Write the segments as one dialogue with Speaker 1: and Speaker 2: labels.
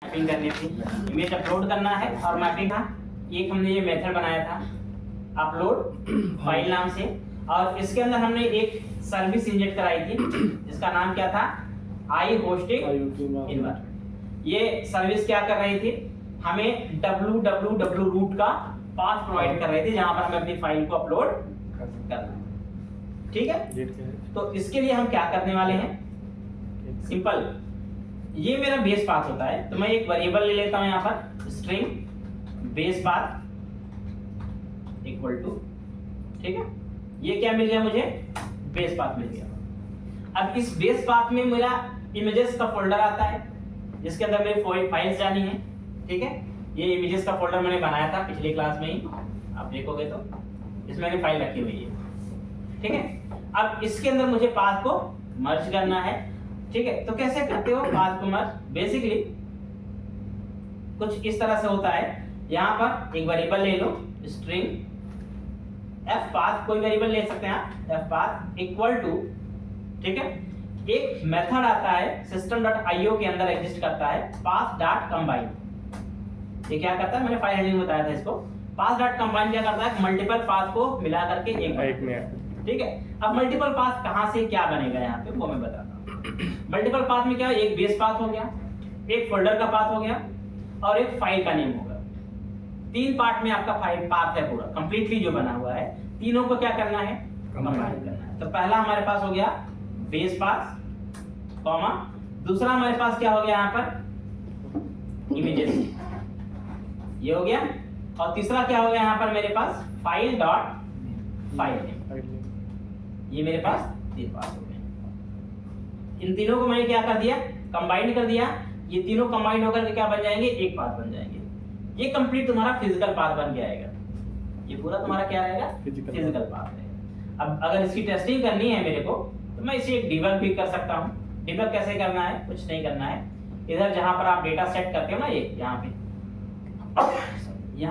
Speaker 1: Mapping करनी थी, image upload करना है और मैपिंग का एक हमने ये मेथड बनाया था अपलोड फाइल नाम से, और इसके अंदर हमने एक सर्विस इंजेक्ट कराई थी जिसका नाम क्या था, आई होस्टिंग इन्वायरमेंट। ये सर्विस क्या कर रही थी, हमें www रूट का पाथ प्रोवाइड कर रही थी जहां पर हमें अपनी फाइल को अपलोड करना। ठीक है, तो इसके लिए हम क्या करने वाले हैं, सिंपल, ये मेरा बेस पाथ होता है, तो मैं एक वेरिएबल ले लेता हूं यहां पर string base path equal to, ठीक है, ये क्या मिल गया मुझे, बेस पाथ मिल गया। अब इस बेस पाथ में मेरा इमेजेस का फोल्डर आता है जिसके अंदर मेरी फाइल्स जानी है। ठीक है, ये इमेजेस का फोल्डर मैंने बनाया था पिछली क्लास में ही, आप देखोगे तो इसमें मैंने फाइल रखी हुई है। ठीक है, अब इसके अंदर मुझे पाथ को मर्ज करना है। ठीक है, तो कैसे करते हो पाथ को मर्ज, बेसिकली कुछ इस तरह से होता है, यहाँ पर एक वेरिएबल ले लो स्ट्रिंग f पाथ, कोई वेरिएबल ले सकते हैं आप, f पाथ इक्वल टू, ठीक है, एक मेथड आता है system.io के अंदर एग्जिस्ट करता है path.combine। ये क्या करता है, मैंने फाइल हैंडलिंग बताया था इसको। path.combine क्या करता है, मल्टीपल पाथ को मिला करके एक में। ठीक है, अब मल्टीपल पाथ कहां से क्या बनेगा यहाँ पे वो मैं बताता हूँ। मल्टीपल पाथ में क्या, एक बेस पाथ हो गया, एक फोल्डर का पाथ हो गया और एक फाइल का नेम होगा। तीन पार्ट में आपका फाइल पाथ है पूरा कंप्लीटली जो बना हुआ है, तीनों को क्या करना है, कंबाइन करना है। तो पहला हमारे पास हो गया बेस पाथ कॉमा, दूसरा हमारे पास क्या हो गया यहाँ पर इमेजेस, ये हो गया, और तीसरा क्या हो गया यहाँ पर मेरे पास फाइल डॉट फाइल, ये मेरे पास तीन पाथ हो गए। इन तीनों को मैंने क्या कर दिया, कंबाइन कर दिया। ये तीनों कंबाइन होकर के क्या बन जाएंगे, एक पाथ बन जाएंगे। ये कंप्लीट तुम्हारा फिजिकल पाथ बन के आएगा, ये पूरा तुम्हारा क्या रहेगा, फिजिकल पाथ रहेगा। अब अगर इसकी टेस्टिंग करनी है मेरे को, तो मैं इसे एक डिबग भी कर सकता हूँ। डिबग कैसे करना है, कुछ नहीं करना है, इधर जहां पर आप डेटा सेट करते हो ना, ये यहाँ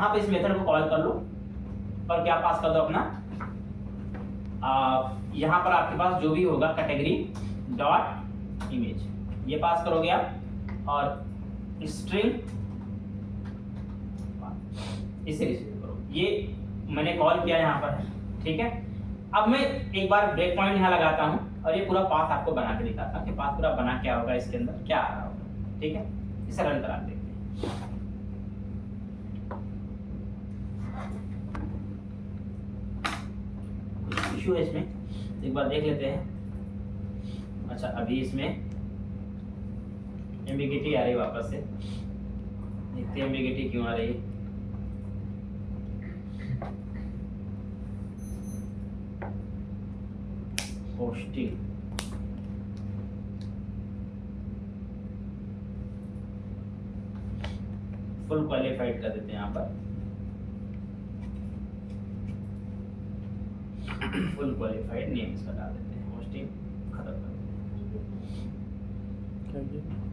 Speaker 1: पे इस मेथड को कॉल कर लो और क्या पास कर दो अपना, यहाँ पर आपके पास जो भी होगा कैटेगरी डॉट इमेज, ये पास करोगे आप, और स्ट्रिंग इसे रिसीव करो। ये मैंने कॉल किया यहाँ पर है। ठीक है, अब मैं एक बार ब्रेक पॉइंट यहाँ लगाता हूँ और ये पूरा पाथ आपको बना के दिखाता हूँ कि पाथ पूरा बना क्या होगा, इसके अंदर क्या आ रहा होगा। ठीक है, इसे रन करा देखते हैं। इशू है इसमें, एक बार देख लेते हैं। अच्छा, अभी इसमें एम्बिगिटी आ रही है, वापस से देखते हैं एम्बिगिटी क्यों आ रही है। होस्टिंग फुल क्वालिफाइड कर देते हैं यहाँ पर, फुल क्वालिफाइड नेम इसका डाल देते हैं, होस्टिंग खत्म कर देते हैं।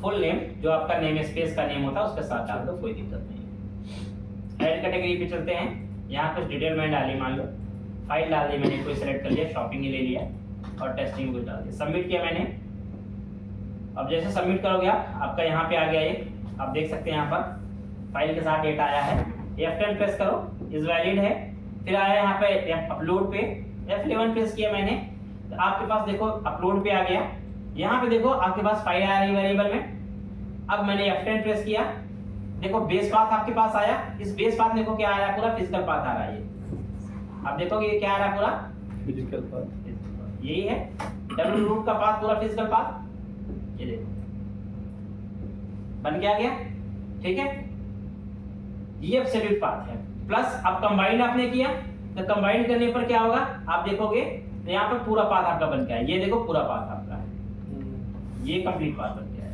Speaker 1: फुल नेम जो आपका नेम स्पेस का नेम होता है उसके साथ डाल दो, कोई दिक्कत नहीं है। ऐड कैटेगरी पे चलते हैं, यहाँ कुछ डिटेल मैंने डाली, मान लो फाइल डाल दी मैंने, कोई सेलेक्ट कर लिया, शॉपिंग ही ले लिया और टेस्टिंग कुछ डाल दिया, सबमिट किया मैंने। अब जैसे सबमिट करोगे आपका यहाँ पे आ गया, ये आप देख सकते हैं यहाँ पर फाइल के साथ डेटा आया है। F10 प्रेस करो, इज वैलिड है। फिर आया यहाँ पे अपलोड पे, F11 प्रेस किया मैंने, तो आपके पास देखो अपलोड पे आ गया। यहाँ पे देखो आपके पास फाइल आ रही है वेरिएबल में। अब मैंने F10 प्रेस किया, देखो बेस पाथ आपके पास आया। इस बेस पाथ देखो क्या आ रहा है, पूरा फिजिकल पाथ आ रहा है। ये आप देखोगे ये क्या आ रहा है, पूरा फिजिकल पाथ यही है, डब्ल्यू रूट का पाथ पूरा फिजिकल पाथ, ये देखो बन के आ गया। ठीक है, ये एब्सोल्यूट पाथ है। प्लस अब कंबाइन आपने किया, तो कंबाइन करने पर क्या होगा, आप देखोगे तो यहाँ पर पूरा पाथ आपका बन गया है। ये देखो पूरा पाथ आपका है, ये कंप्लीट पाथ बन गया है।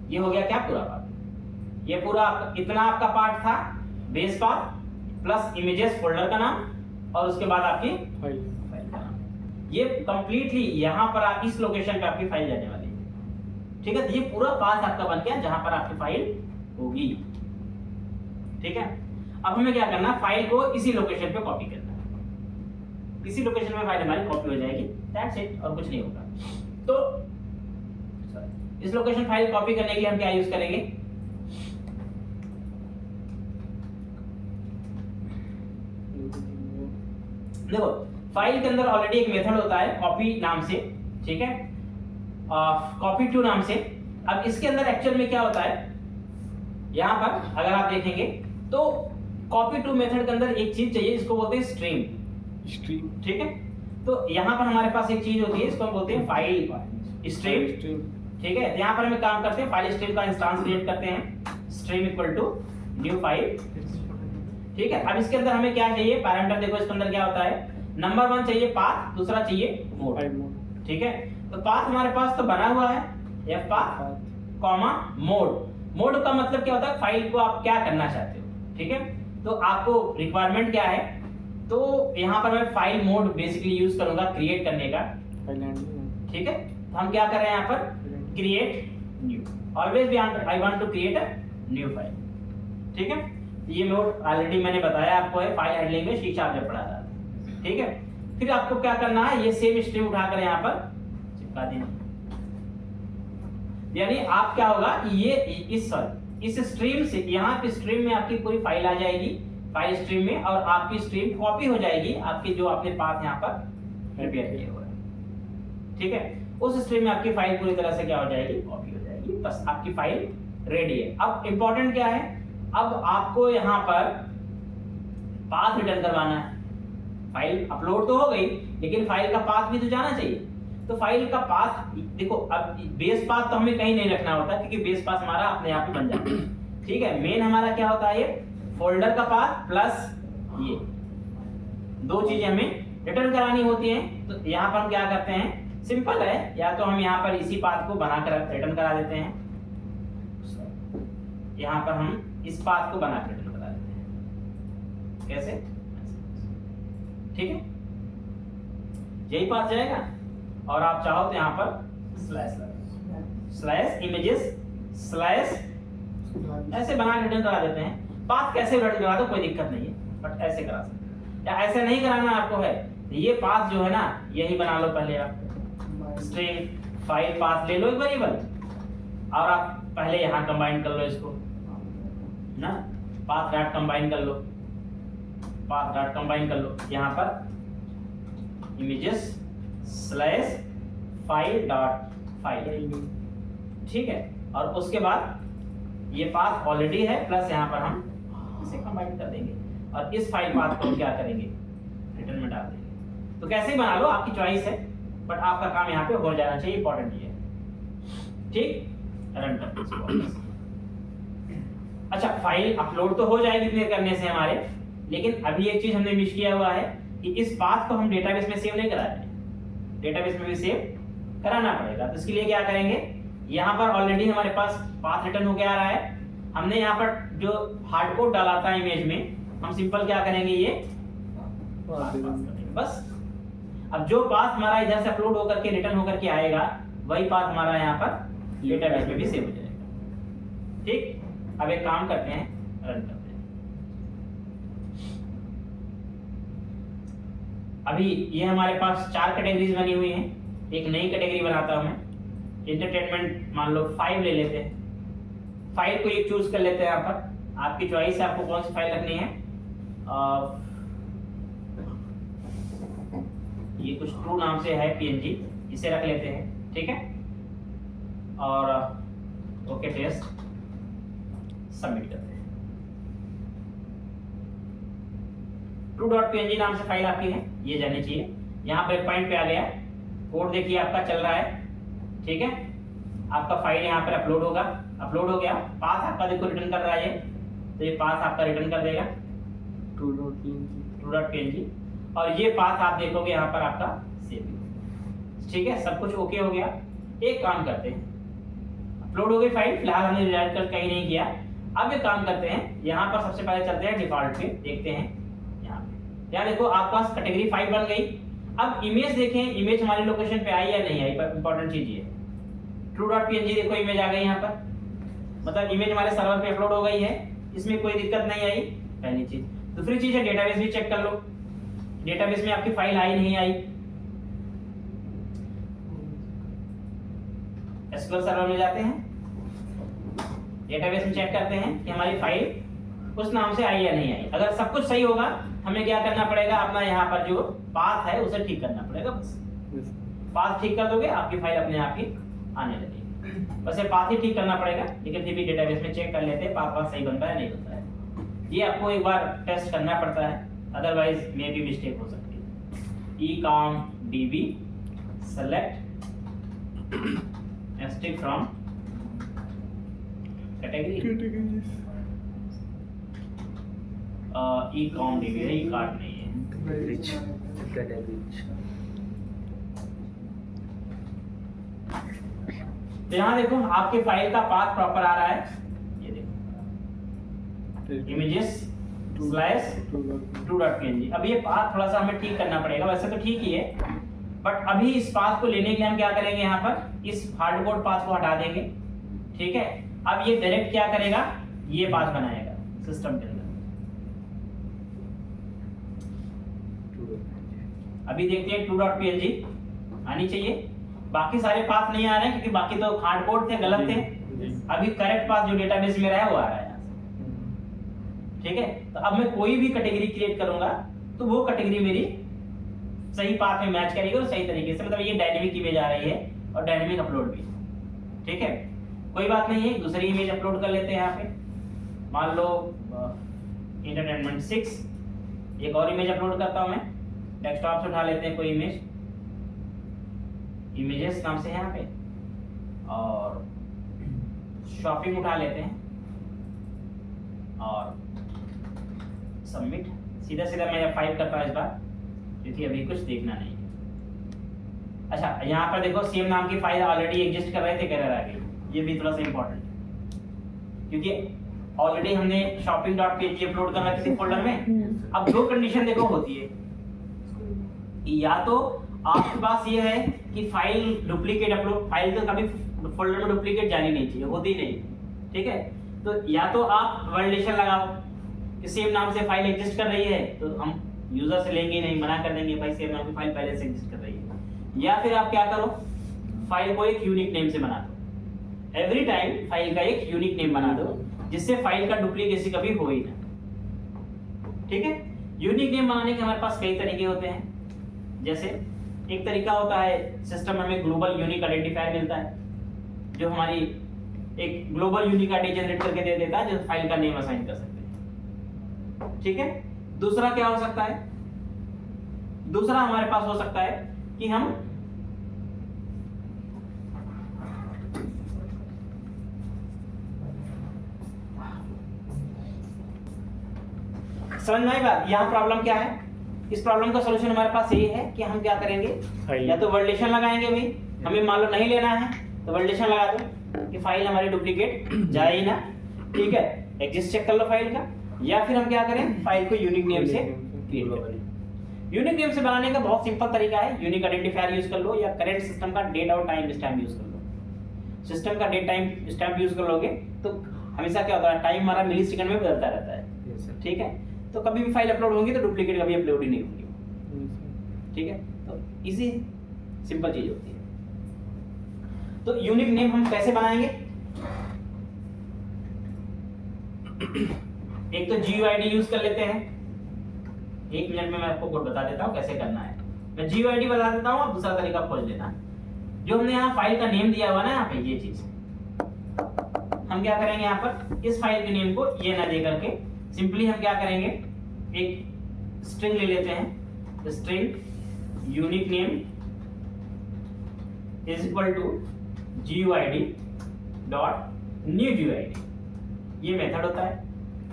Speaker 1: ये हो गया क्या, पूरा पाथ। ये पूरा इतना आपका पार्ट था, base path plus images folder का नाम और उसके बाद आपकी फाइल का नाम। ये कंप्लीटली यहाँ पर आप इस लोकेशन पे आपकी फाइल जाने वाली है। ठीक है, तो ये पूरा पाथ आपका बन गया जहां पर आपकी फाइल होगी। ठीक है, अब हमें क्या करना है, फाइल को इसी लोकेशन पे कॉपी करना है। इसी लोकेशन पे फाइल हमारी कॉपी हो जाएगी, दैट्स इट, और कुछ नहीं होगा। तो इस लोकेशन फाइल कॉपी करने के लिए हम क्या यूज करेंगे, देखो फाइल के अंदर ऑलरेडी एक मेथड होता है कॉपी नाम से, ठीक है, कॉपी टू नाम से। अब इसके अंदर एक्चुअल में क्या होता है, यहां पर अगर आप देखेंगे तो कॉपी टू मेथड के अंदर एक चीज चाहिए जिसको बोलते हैं स्ट्रीम, ठीक है। तो यहां पर हमारे पास एक चीज होती है, इसको हम बोलते हैं फाइल स्ट्रीम, ठीक है। यहां पर हम काम करते हैं, फाइल स्ट्रीम का इंस्टेंस क्रिएट करते हैं, stream equal to new file, ठीक है। अब इसके अंदर हमें क्या चाहिए, पैरामीटर देखो इसके अंदर क्या होता है, नंबर 1 चाहिए पाथ, दूसरा चाहिए मोड, ठीक है। तो पाथ हमारे पास तो बना हुआ है, F path comma mode. Mode का मतलब क्या होता है, फाइल को आप क्या करना चाहते हो, ठीक है। तो आपको रिक्वायरमेंट क्या है, तो यहाँ पर मैं फाइल मोड बेसिकली यूज करूंगा क्रिएट करने का, ठीक है। तो हम क्या कर रहे हैं यहाँ पर, create new, always we I want to create a new file, ठीक है। ये मोड ऑलरेडी मैंने बताया आपको है, फाइल हैंडलिंग में शीशा आपने पढ़ा था, ठीक है। फिर आपको क्या करना है, ये सेम स्ट्रीम उठाकर यहाँ पर चिपका देना, यानी आप क्या होगा, ये इस स्ट्रीम से यहाँ पे स्ट्रीम में आपकी पूरी फाइल आ जाएगी, फाइल स्ट्रीम में, और आपकी स्ट्रीम कॉपी हो जाएगी आपकी जो आपने पाथ यहाँ पर प्रिपेयर किया हुआ है, ठीक है। उस स्ट्रीम में आपकी फाइल पूरी तरह से क्या हो जाएगी, कॉपी हो जाएगी, बस आपकी फाइल रेडी है। अब इंपॉर्टेंट क्या है, अब आपको यहाँ पर पाथ रिटर्न करवाना है। फाइल अपलोड तो हो गई, लेकिन फाइल का पाथ भी तो जाना चाहिए। तो फाइल का पाथ देखो, अब बेस पाथ तो हमें कहीं नहीं रखना होता, क्योंकि बेस पाथ हमारा अपने आप ही बन जाता है, ठीक है। मेन हमारा क्या होता है, ये फोल्डर का पाथ प्लस ये दो चीजें हमें रिटर्न करानी होती हैं। तो यहाँ पर हम क्या करते हैं, सिंपल है, या तो हम यहाँ पर इसी पाथ को बनाकर रिटर्न करा देते हैं, यहाँ पर हम इस पाथ को बनाकर रिटर्न करा देते हैं, कैसे, ठीक है। यही पाथ जाएगा, और आप चाहो तो यहाँ पर स्लैश इमेजेस स्लैश ऐसे बना के रिटर्न करा देते हैं। पाथ कैसे रिटर्न करा दो कोई दिक्कत नहीं है, बट ऐसे करा सकते हैं, या ऐसे नहीं कराना आपको है, ये पाथ जो है ना, यही बना लो पहले आप, स्ट्रिंग फाइल पाथ ले लो एक वेरिएबल, और आप पहले यहाँ कंबाइन कर लो इसको ना, पाथ डॉट कंबाइन कर लो, पाथ डॉट कंबाइन कर लो, यहाँ पर images slash file dot file, ठीक है। और उसके बाद ये पाथ ऑलरेडी है, प्लस यहाँ पर हम इसे कंबाइन कर देंगे, और इस फाइल पाथ को क्या करेंगे, रिटर्न में डाल देंगे। तो कैसे ही बना लो, आपकी चॉइस है, बट आपका काम यहाँ पे हो जाना चाहिए, इंपॉर्टेंट ये है, ठीक। रन करते हैं। अच्छा, फाइल अपलोड तो हो जाएगी इतने करने से हमारे, लेकिन अभी एक चीज हमने मिस किया हुआ है कि इस पाथ को हम डेटाबेस में सेव नहीं करा रहे, डेटाबेस में भी सेव कराना पड़ेगा। तो इसके लिए क्या करेंगे, यहाँ पर ऑलरेडी हमारे पास पाथ रिटर्न हो गया आ रहा है, हमने यहाँ पर जो हार्ड कोड डाला था इमेज में, हम सिंपल क्या करेंगे, ये बस। अब जो पाथ हमारा इधर से अपलोड होकर के रिटर्न होकर के आएगा, वही पाथ हमारा यहाँ पर डेटाबेस में भी सेव हो जाएगा, ठीक। अब एक काम करते हैं, रन करते हैं। अभी ये हमारे पास 4 कैटेगरीज बनी हुई हैं, एक नई कैटेगरी बनाता हूं मैं, एंटरटेनमेंट मान लो 5 ले लेते हैं, फाइल को एक चूज कर लेते हैं, यहाँ पर आपकी चॉइस है, आपको कौन सी फाइल रखनी है। ये कुछ ट्रू नाम से है png, इसे रख लेते हैं, ठीक है। और ओके टेस्ट सबमिट करते हैं। true.png नाम से फाइल आपकी है, ये जानी चाहिए। यहाँ पर पॉइंट पे आ गया, कोड देखिए आपका चल रहा है, ठीक है। आपका फाइल यहाँ पर अपलोड होगा, अपलोड हो गया, पाथ आपका देखो रिटर्न कर रहा है, तो ये पाथ आपका रिटर्न कर देगा true.png, और ये पाथ आप देखोगे यहाँ पर आपका सेव, ठीक है। सब कुछ ओके हो गया। एक काम करते हैं, अपलोड हो गई फाइल, फिलहाल हमने रिडायरेक्ट कर कहीं नहीं किया। अब एक काम करते हैं, यहाँ पर सबसे पहले चलते हैं डिफॉल्ट पे, देखते हैं यहाँ देखो आपके पास कैटेगरी 5 बन गई। अब इमेज देखें, इमेज हमारी लोकेशन पे आई या नहीं आई, पर इंपॉर्टेंट चीज ये true.png, देखो इमेज आ गई यहाँ पर, मतलब इमेज हमारे सर्वर पे अपलोड हो गई है, इसमें कोई दिक्कत नहीं आई, पहली चीज। दूसरी चीज है डेटाबेस भी चेक कर लो, डेटाबेस में आपकी फाइल आई नहीं आई, एसक्यूएल सर्वर में जाते हैं, डेटाबेस में चेक करते हैं कि हमारी फाइल उस नाम से आई या नहीं आई। अगर सब कुछ सही होगा हमें क्या करना पड़ेगा, अपना यहाँ पर जो पाथ है उसे ठीक करना पड़ेगा बस। पाथ ठीक कर दोगे आपकी फाइल अपने आप ही आने लगेगी। बस ये पाथ ही ठीक करना पड़ेगा, लेकिन फिर भी डेटाबेस में चेक कर लेते हैं पाथ सही बनता है नहीं बनता है। ये आपको एक बार टेस्ट करना पड़ता है, अदरवाइज मे बी मिस्टेक हो सकती है। ecomdb select stick from category ecomdb है, ये कार्ड नहीं है। तो यहाँ देखो आपके फाइल का पाथ प्रॉपर आ रहा है, ये देखो images/2.png। अब ये पाथ थोड़ा सा हमें ठीक करना पड़ेगा, वैसे तो ठीक ही है, बट अभी इस पाथ को लेने के लिए हम क्या करेंगे, यहाँ पर इस हार्डकोड पाथ को हटा देंगे, ठीक है। अब ये डायरेक्ट क्या करेगा, ये पाथ बनाएगा सिस्टम के अंदर। अभी देखते हैं 2.png आनी चाहिए, बाकी सारे पाथ नहीं आ रहे हैं क्योंकि बाकी तो हार्डकोड थे, गलत थे। अभी करेक्ट पाथ जो डेटाबेस में रहा है वो आ रहा है, ठीक है। तो अब मैं कोई भी कैटेगरी क्रिएट करूंगा तो वो कैटेगरी मेरी सही पाथ में मैच करेगी और सही तरीके से, मतलब ये डायनेमिक इमेज आ रही है और डायनेमिक अपलोड भी, ठीक है। कोई बात नहीं है, दूसरी इमेज अपलोड कर लेते हैं यहाँ पे। मान लो एंटरटेनमेंट 6, एक और इमेज अपलोड करता हूँ मैं। डेस्कटॉप से उठा लेते हैं कोई इमेज, इमेजेस नाम से है यहाँ पे, और शॉपिंग उठा लेते हैं और सबमिट। सीधा सीधा मैं F5 करता हूँ इस बार, क्योंकि अभी कुछ देखना नहीं है। अच्छा, यहाँ पर देखो सेम नाम की फाइल ऑलरेडी एग्जिस्ट कर रहे थे, एरर आ गई। ये भी थोड़ा सा इंपॉर्टेंट है, क्योंकि ऑलरेडी हमने shopping.png अपलोड कर रखी थी फोल्डर में। अब दो कंडीशन देखो होती है, या तो आपके पास ये है कि फाइल डुप्लीकेट अपलोड, फाइल तो कभी फोल्डर में डुप्लीकेट जानी नहीं चाहिए, होती नहीं, ठीक है। तो या तो आप वैलिडेशन लगाओ कि सेम नाम से फाइल एग्जिस्ट कर रही है, तो हम यूजर से लेंगे नहीं, मना कर देंगे भाई सेम नाम की फाइल पहले से एग्जिस्ट कर रही है। या फिर आप क्या करो, फाइल को एक यूनिक नेम से बना दो। एवरी टाइम फाइल का एक यूनिक नेम बना दो, जिससे फाइल का डुप्लीकेसी कभी हो ही ना, ठीक है। यूनिक नेम बनाने के हमारे पास कई तरीके होते हैं। जैसे एक तरीका होता है, सिस्टम हमें ग्लोबल यूनिक आइडेंटिफायर मिलता है, जो हमारी एक ग्लोबल यूनिक आईडी जनरेट करके दे देता है, जो फाइल का नेम असाइन कर सकते हैं, ठीक है। दूसरा क्या हो सकता है, दूसरा हमारे पास हो सकता है कि हम समझ में आई बात। यहाँ प्रॉब्लम क्या है, इस प्रॉब्लम का सॉल्यूशन हमारे पास ये है कि हम क्या करेंगे, या तो वैलिडेशन लगाएंगे भाई, हमें मान लो नहीं लेना है तो वैलिडेशन लगा दो कि फाइल हमारी डुप्लीकेट जाए ही ना, ठीक है, एग्जिस्ट चेक कर लो फाइल का। या फिर हम क्या करें, फाइल को यूनिक नेम से क्रिएट करें। यूनिक नेम से बनाने का बहुत सिंपल तरीका है, यूनिक आइडेंटिफायर यूज कर लो, या करेंट सिस्टम का डेट और टाइम स्टैम्प यूज कर लो। सिस्टम का डेट टाइम स्टैम्प यूज कर लोगे तो हमेशा क्या होता है, टाइम हमारा मिली सेकंड में बदलता रहता है, ठीक है। तो कभी भी फाइल अपलोड होंगी तो डुप्लीकेट कभी अपलोड ही नहीं होंगी, ठीक है। तो इजी सिंपल चीज होती है। तो यूनिक नेम हम कैसे बनाएंगे, एक तो GUID यूज कर लेते हैं। 1 मिनट में मैं आपको कोड बता देता हूँ कैसे करना है। मैं GUID बता देता हूँ, अब दूसरा तरीका खोज लेना। जो हमने यहाँ फाइल का नेम दिया हुआ ना, यहाँ पे ये चीज हम क्या करेंगे, यहाँ पर इस फाइल के नेम को ये ना दे करके सिंपली हम क्या करेंगे, एक स्ट्रिंग ले लेते हैं, string unique name is equal to GUID dot new GUID, ये मेथड होता है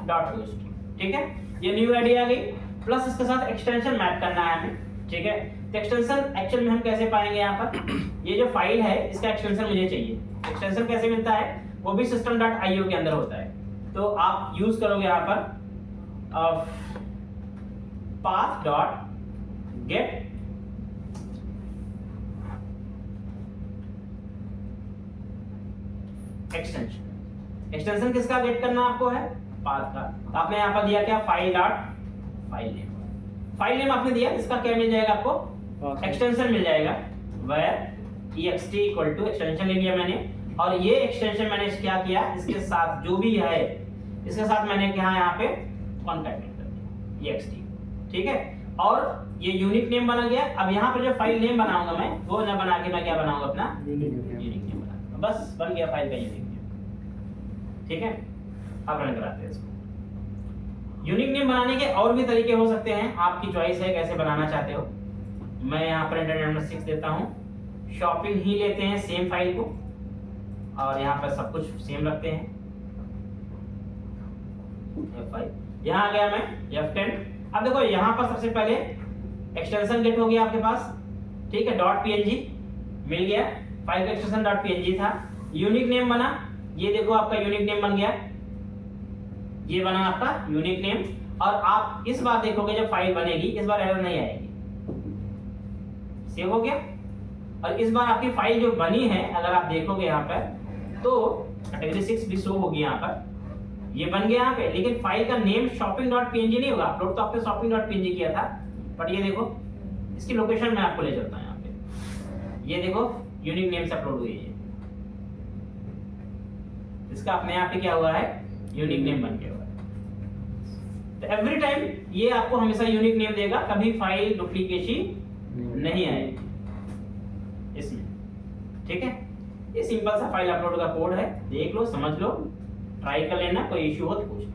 Speaker 1: डॉट पोस्ट, ठीक है। ये न्यू आईडी आ गई, प्लस इसके साथ एक्सटेंशन मैप करना है हमें, ठीक है। तो एक्सटेंशन एक्चुअल में हम कैसे पाएंगे, यहाँ पर ये जो फाइल है इसका एक्सटेंशन मुझे चाहिए। एक्सटेंशन कैसे मिलता है, वो भी system.io के अंदर होता है। तो आप यूज करोगे यहाँ पर path dot gate extension. Extension किसका गेट करना आपको है, पाथ का। तो आपने यहाँ पर दिया क्या, file dot file name. File name आपने दिया, इसका क्या मिल जाएगा आपको, एक्सटेंशन मिल जाएगा, where ext equal to extension ले लिया मैंने, और ये एक्सटेंशन मैंने क्या किया, इसके साथ जो भी है इसके साथ मैंने क्या यहाँ पे कॉन्कैटिनेट कर दिया ext, ठीक है। और ये यूनिक नेम बना गया। अब यहाँ पर जो फाइल नेम बनाऊंगा मैं, वो ना बना के मैं क्या बनाऊंगा, अपना यूनिक नेम बनाऊंगा, बस बन गया फाइल का यूनिक नेम, ठीक है। अब रन कराते हैं इसको। यूनिक नेम बनाने के और भी तरीके हो सकते हैं, आपकी चॉइस है कैसे बनाना चाहते हो। मैं यहाँ पर एंटर नंबर 6 देता हूँ, शॉपिंग ही लेते हैं सेम फाइल को, और यहाँ पर सब कुछ सेम रखते हैं। F5 यहाँ आ गया मैं F10। अब देखो यहाँ पर सबसे पहले एक्सटेंशन गेट हो गया आपके पास, ठीक है, .png मिल गया, फाइल का एक्सटेंशन .png था। यूनिक नेम बना, ये देखो आपका यूनिक नेम बन गया, ये बना आपका यूनिक नेम। और आप इस बार देखोगे जब फाइल बनेगी इस बार एरर नहीं आएगी, सेव हो गया। और इस बार आपकी फाइल जो बनी है अगर आप देखोगे यहाँ पर तो कैटेगरी 6 भी शो होगी यहाँ पर, ये बन गया यहाँ पे, लेकिन फाइल का नेम shopping.png नहीं होगा। अपलोड तो आपने shopping.png किया था, बट ये देखो इसकी लोकेशन मैं आपको ले चलता हूँ यहाँ पे, ये देखो यूनिक नेम से अपलोड हुई है, इसका अपने यहाँ पे क्या हुआ है, यूनिक नेम बन गया हुआ है। तो एवरी टाइम ये आपको हमेशा यूनिक नेम देगा, कभी फाइल डुप्लीकेशन नहीं आएगी इसमें, ठीक है। ये सिंपल सा फाइल अपलोड का कोड है, देख लो, समझ लो, ट्राई कर लेना, कोई इश्यू हो तो पूछो।